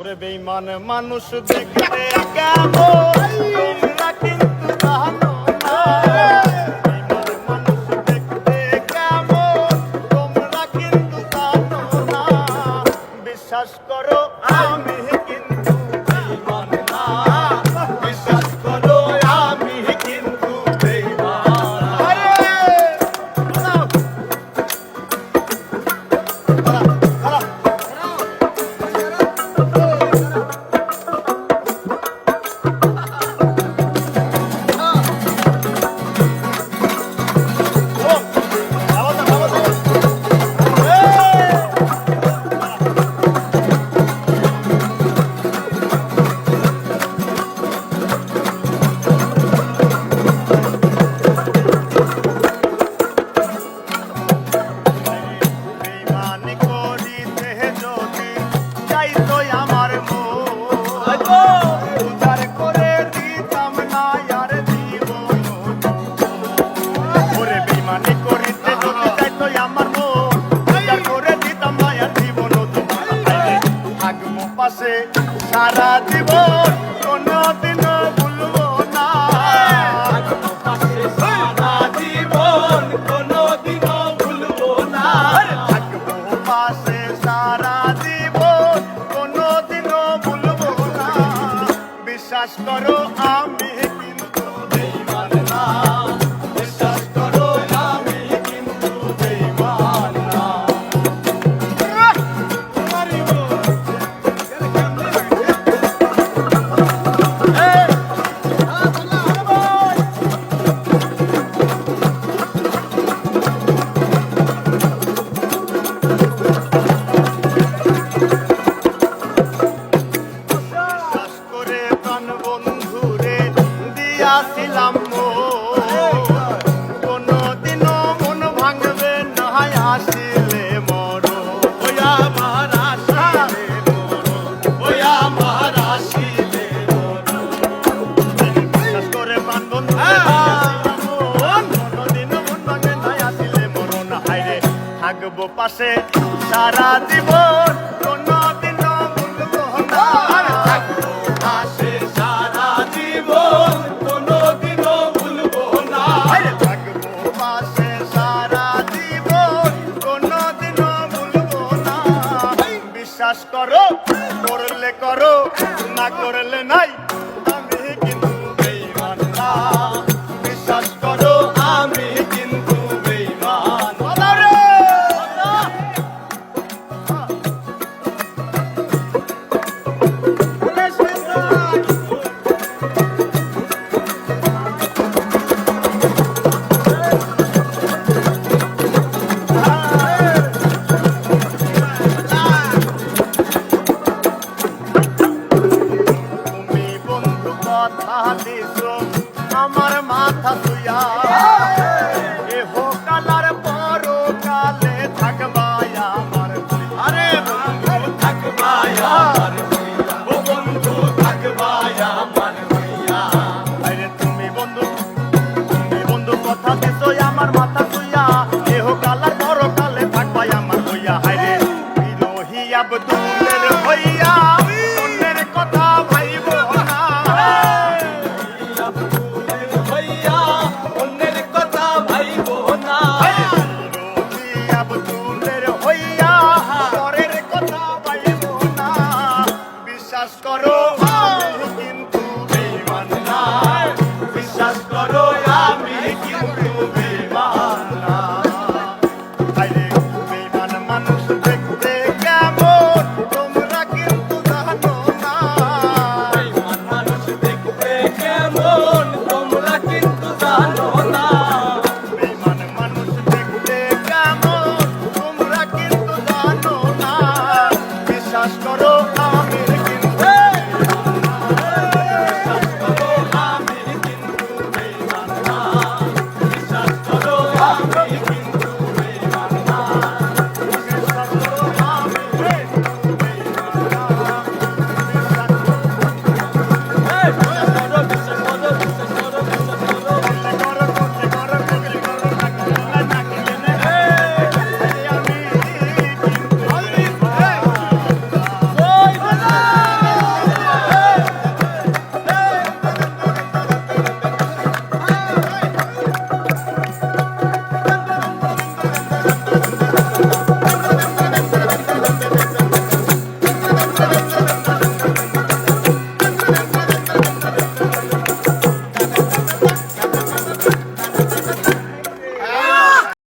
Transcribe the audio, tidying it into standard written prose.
ওরে বেঈমান মানুষ দেখতে কেমন তোমরা কিন্তু জানো না। বেঈমান মানুষ দেখতে কেমন তোমরা কিন্তু জানো না। বিশ্বাস করো আমি কিন্তু বেঈমান না। বিশ্বাস করো আমি কিন্তু বেঈমান। সারা জীবন কোনদিনও ভুলবো না। সারা জীবন কোনদিনও ভুলবো না। থাকবো পাশে সারা জীবন কোনদিনও ভুলবো না। বিশ্বাস করো আমি কিন্তু বেঈমান না। বিশ্বাস করো আমি কিন্তু বেঈমান না। ছিলাম কোনদিনও মন ভাঙবে না আসিলে মর। ওই আমার আসিলে মর, ওই আমার আসিলে মর। বিশ্বাস করে প্রাণ বন্ধু কোনদিনও মন ভাঙবে না আসিলে মরণ। হায়রে থাকবো পাশে সারা জীবন কোনদিনও ভুলবো না। থাকবো পাশে সারা জীবন বিশ্বাস করো করলে করো না করলে নাই আমি কিন্তু বেঈমান না। বিশ্বাস করো আমি কিন্তু বেঈমান। আমার মাথা তুইয়া এহ কালার পর কালে থাকবাই আমার। আরে বন্ধু থাকবাই আমার, ও বন্ধু থাকবাই আমার। আরে তুমি বন্ধু কথা দিছো আমার মাথা তুইয়া এহ কালার পর কালে থাকবাই আমার হইয়া। হায়রে বিরোহী আব্দুলের হইয়া অন্যের কথা ভাইব না। বিশ্বাস করো